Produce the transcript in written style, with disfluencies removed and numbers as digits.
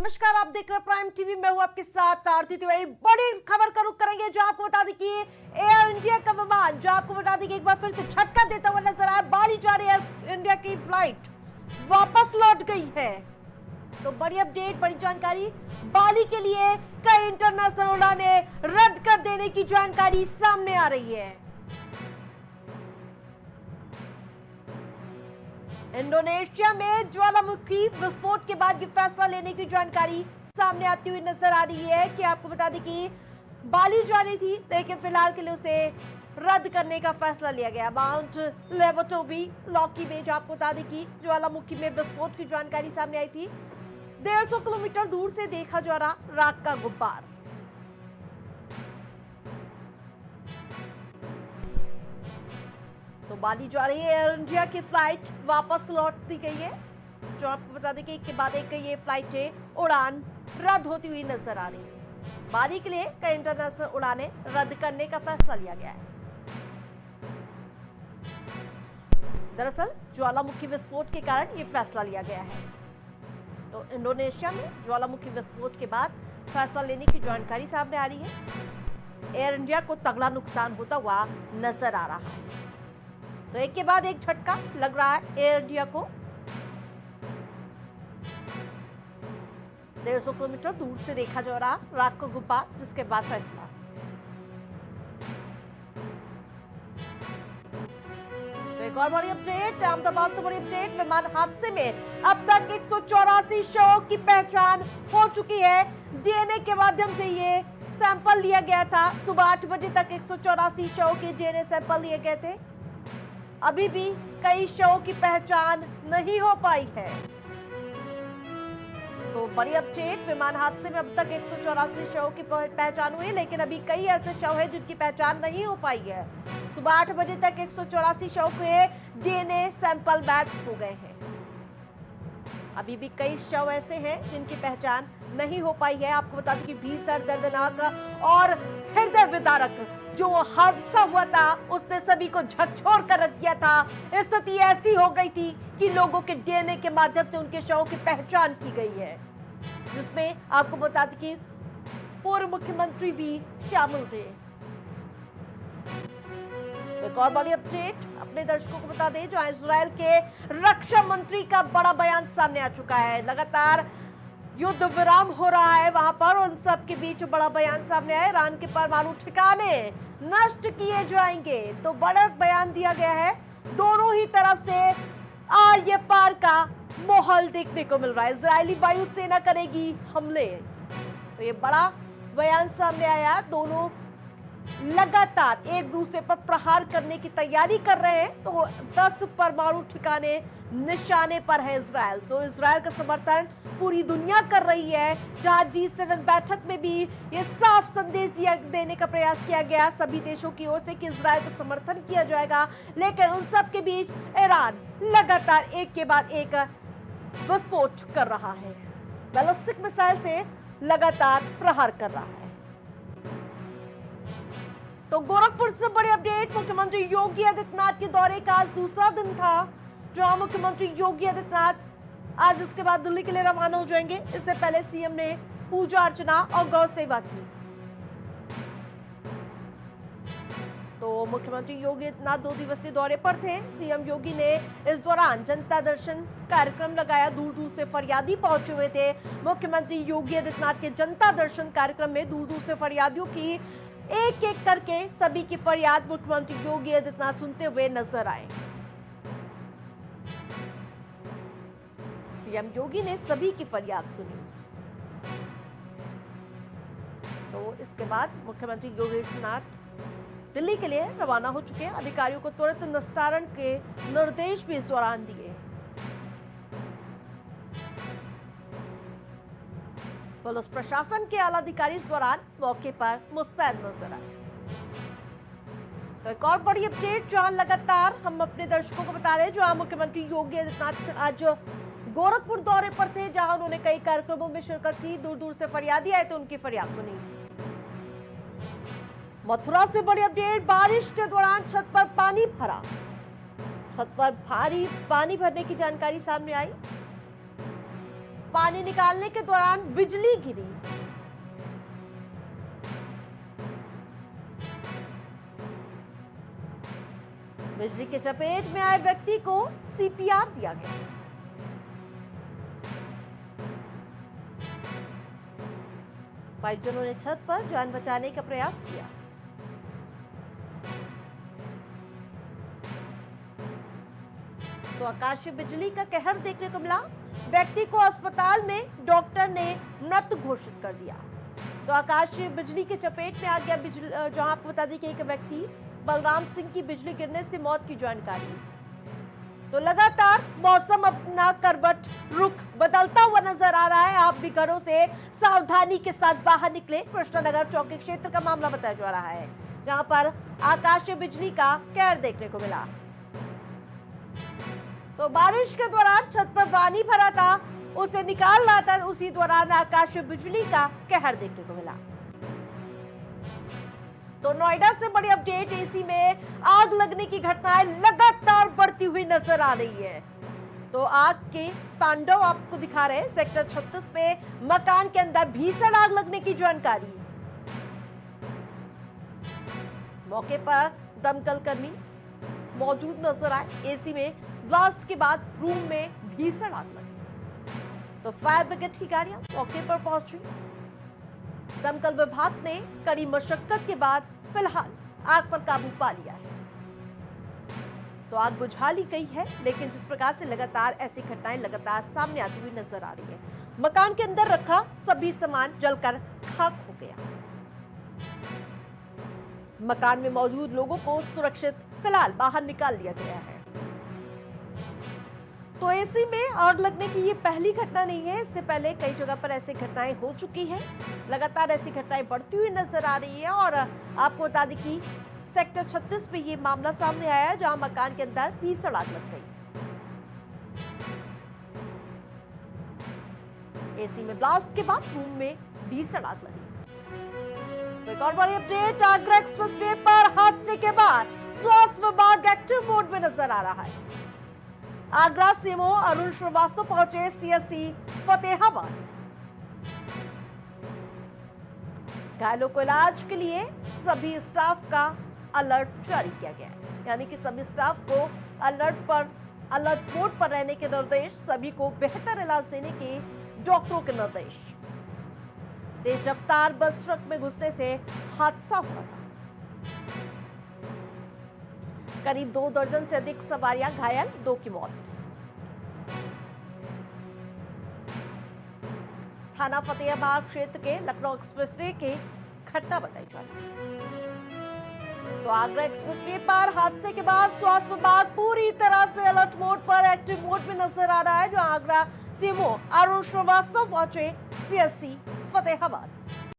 नमस्कार, आप देख रहे हैं प्राइम टीवी। मैं हूं आपके साथ आरती तिवारी। बड़ी खबर का रुख करेंगे जो आपको बता दें कि एयर इंडिया का विमान जो आपको बता दें कि एक बार फिर से झटका देता हुआ नजर आया। बाली जा रही एयर इंडिया की फ्लाइट वापस लौट गई है। तो बड़ी अपडेट, बड़ी जानकारी। बाली के लिए कई इंटरनेशनल उड़ानें रद्द कर देने की जानकारी सामने आ रही है। इंडोनेशिया में ज्वालामुखी विस्फोट के बाद ये फैसला लेने की जानकारी सामने आती हुई नजर आ रही है कि आपको बता दें कि बाली जानी थी, लेकिन फिलहाल के लिए उसे रद्द करने का फैसला लिया गया। माउंट लेवोटोवी लॉकी में जो आपको बता दें कि ज्वालामुखी में विस्फोट की जानकारी सामने आई थी। 150 किलोमीटर दूर से देखा जा रहा राख का गुब्बार। तो बाली जा रही है एयर इंडिया की फ्लाइट वापस लौट दी गई है। जो आपको बता दें कि एक के बाद एक ये फ्लाइटें उड़ान रद्द होती हुई नजर आ रही है। बाली के लिए कई इंटरनेशनल उड़ानें रद्द करने का फैसला लिया गया है। दरअसल ज्वालामुखी विस्फोट के कारण यह फैसला लिया गया है। तो इंडोनेशिया में ज्वालामुखी विस्फोट के बाद फैसला लेने की जानकारी सामने आ रही है। एयर इंडिया को तगड़ा नुकसान होता हुआ नजर आ रहा है। तो एक के बाद एक झटका लग रहा है एयर इंडिया को। 150 किलोमीटर दूर से देखा जा रहा राख का गुब्बार, जिसके बाद फैसला। तो एक और बड़ी अपडेट, अहमदाबाद से बड़ी अपडेट। विमान हादसे में अब तक 184 शवों की पहचान हो चुकी है। डीएनए के माध्यम से ये सैंपल लिया गया था। सुबह 8 बजे तक 184 शवों के डीएनए सैंपल लिए गए थे। अभी भी कई शवों की पहचान नहीं हो पाई है। तो बड़ी अपडेट, विमान हादसे में अब तक 184 शवों की पहचान हुई, लेकिन अभी कई ऐसे शव हैं जिनकी पहचान नहीं हो पाई है। सुबह 8 बजे तक 184 शव के डीएनए सैंपल मैच हो गए हैं। अभी भी कई शव ऐसे हैं जिनकी पहचान नहीं हो पाई है। आपको बता दें कि भीषण, दर्दनाक और हृदय विदारक जो हादसा हुआ था उसने सभी को झकझोर कर रख दिया था। स्थिति ऐसी हो गई थी कि लोगों के डीएनए के माध्यम से उनके शवों की पहचान की गई है, जिसमें आपको बता दें कि पूर्व मुख्यमंत्री भी शामिल थे। एक और बड़ी अपडेट अपने दर्शकों को बता दें, जहां इजरायल के रक्षा मंत्री का बड़ा बयान सामने आ चुका है। लगातार युद्ध विराम हो रहा है वहां पर, उन सब के बीच बड़ा बयान सामने आया। ईरान के परमाणु ठिकाने नष्ट किए जाएंगे। तो बड़ा बयान दिया गया है। दोनों ही तरफ से आर ये पार का माहौल देखने को मिल रहा है। इजरायली वायुसेना करेगी हमले। तो ये बड़ा बयान सामने आया। दोनों लगातार एक दूसरे पर प्रहार करने की तैयारी कर रहे हैं। तो 10 परमाणु ठिकाने निशाने पर है इजरायल। तो इजरायल का समर्थन पूरी दुनिया कर रही है। जहां G7 बैठक में भी ये साफ संदेश देने का प्रयास किया गया सभी देशों की ओर से कि इजरायल का समर्थन किया जाएगा। लेकिन उन सब के बीच ईरान लगातार एक के बाद एक विस्फोट कर रहा है। बैलिस्टिक मिसाइल से लगातार प्रहार कर रहा है। तो गोरखपुर से बड़ी अपडेट, मुख्यमंत्री योगी आदित्यनाथ के दौरे का आज दूसरा दिन था। जहां मुख्यमंत्री योगी आदित्यनाथ आज इसके बाद दिल्ली के लिए रवाना हो जाएंगे। इससे पहले सीएम ने पूजा अर्चना और गौ सेवा की। तो मुख्यमंत्री योगी आदित्यनाथ 2 दिवसीय दौरे पर थे। सीएम योगी ने इस दौरान जनता दर्शन कार्यक्रम लगाया। दूर दूर से फरियादी पहुंचे हुए थे। मुख्यमंत्री योगी आदित्यनाथ के जनता दर्शन कार्यक्रम में दूर दूर से फरियादियों की एक एक करके सभी की फरियाद मुख्यमंत्री योगी आदित्यनाथ सुनते हुए नजर आए। सीएम योगी ने सभी की फरियाद सुनी। तो इसके बाद मुख्यमंत्री योगी आदित्यनाथ दिल्ली के लिए रवाना हो चुके हैं। अधिकारियों को तुरंत निस्तारण के निर्देश भी इस दौरान दिए। पुलिस प्रशासन के आला अधिकारी इस दौरान मौके पर मुस्तैद नजर आए। तो एक और बड़ी अपडेट, जहां लगातार हम अपने दर्शकों को बता रहे हैं, जहां मुख्यमंत्री योगी आदित्यनाथ आज गोरखपुर दौरे पर थे, जहां उन्होंने कई कार्यक्रमों में शिरकत की। दूर दूर से फरियादी आए तो उनकी फरियाद सुनी। मथुरा से बड़ी अपडेट, बारिश के दौरान छत पर पानी भरा। छत पर भारी पानी भरने की जानकारी सामने आई। पानी निकालने के दौरान बिजली गिरी। बिजली की चपेट में आए व्यक्ति को सीपीआर दिया गया। परिजनों ने छत पर जान बचाने का प्रयास किया। तो आकाशीय बिजली का कहर देखने को मिला। व्यक्ति को अस्पताल में डॉक्टर ने मृत घोषित कर दिया। तो आकाशीय बिजली के चपेट में आ गया। जहां आपको बता दें कि एक व्यक्ति बलराम सिंह की बिजली गिरने से मौत की जानकारी। तो लगातार मौसम अपना करवट रुख बदलता हुआ नजर आ रहा है। आप भी घरों से सावधानी के साथ बाहर निकले। कृष्णानगर चौकी क्षेत्र का मामला बताया जा रहा है, जहां पर आकाशीय बिजली का कहर देखने को मिला। तो बारिश के दौरान छत पर पानी भरा था, उसे निकाल रहा था, उसी दौरान आकाशीय बिजली का कहर देखने को मिला। तो नोएडा से बड़ी अपडेट, एसी में आग लगने की घटनाएं लगातार बढ़ती हुई नजर आ रही है। तो आग के तांडव आपको दिखा रहे हैं। सेक्टर 36 पे मकान के अंदर भीषण आग लगने की जानकारी। मौके पर दमकल कर्मी मौजूद नजर आए। एसी में ब्लास्ट के बाद रूम में भीषण आग लगी। तो फायर ब्रिगेड की गाड़ियां मौके पर पहुंची। दमकल विभाग ने कड़ी मशक्कत के बाद फिलहाल आग पर काबू पा लिया है। तो आग बुझा ली गई है, लेकिन जिस प्रकार से लगातार ऐसी घटनाएं लगातार सामने आती हुई नजर आ रही है। मकान के अंदर रखा सभी सामान जलकर खाक हो गया। मकान में मौजूद लोगों को सुरक्षित फिलहाल बाहर निकाल लिया गया है। तो एसी में आग लगने की ये पहली घटना नहीं है। इससे पहले कई जगह पर ऐसी घटनाएं हो चुकी हैं। लगातार ऐसी घटनाएं बढ़ती हुई नजर आ रही है। और आपको बता दें कि सेक्टर 36 में ये मामला सामने आया है, जहां मकान के अंदर भीषण आग लग गई। एसी में ब्लास्ट के बाद रूम में भीषण आग लगी। तो एक और बड़ी अपडेट, आगरा एक्सप्रेसवे पर हादसे के बाद स्वास्थ्य विभाग एक्टिव मोड में नजर आ रहा है। आगरा सीएमओ अरुण श्रीवास्तव पहुंचे सीएससी फतेहाबाद। घायलों को इलाज के लिए सभी स्टाफ का अलर्ट जारी किया गया है। यानी कि सभी स्टाफ को अलर्ट मोड पर रहने के निर्देश, सभी को बेहतर इलाज देने के डॉक्टरों के निर्देश। तेज रफ्तार बस ट्रक में घुसने से हादसा हुआ था। करीब 2 दर्जन से अधिक सवारियां घायल, 2 की मौत। थाना फतेहाबाद क्षेत्र के लखनऊ एक्सप्रेसवे के घटना बताई जा रही है। तो आगरा एक्सप्रेसवे पर हादसे के बाद स्वास्थ्य विभाग पूरी तरह से अलर्ट मोड पर एक्टिव मोड में नजर आ रहा है, जो आगरा सीएमओ अरुण श्रीवास्तव पहुंचे सीएससी फतेहाबाद।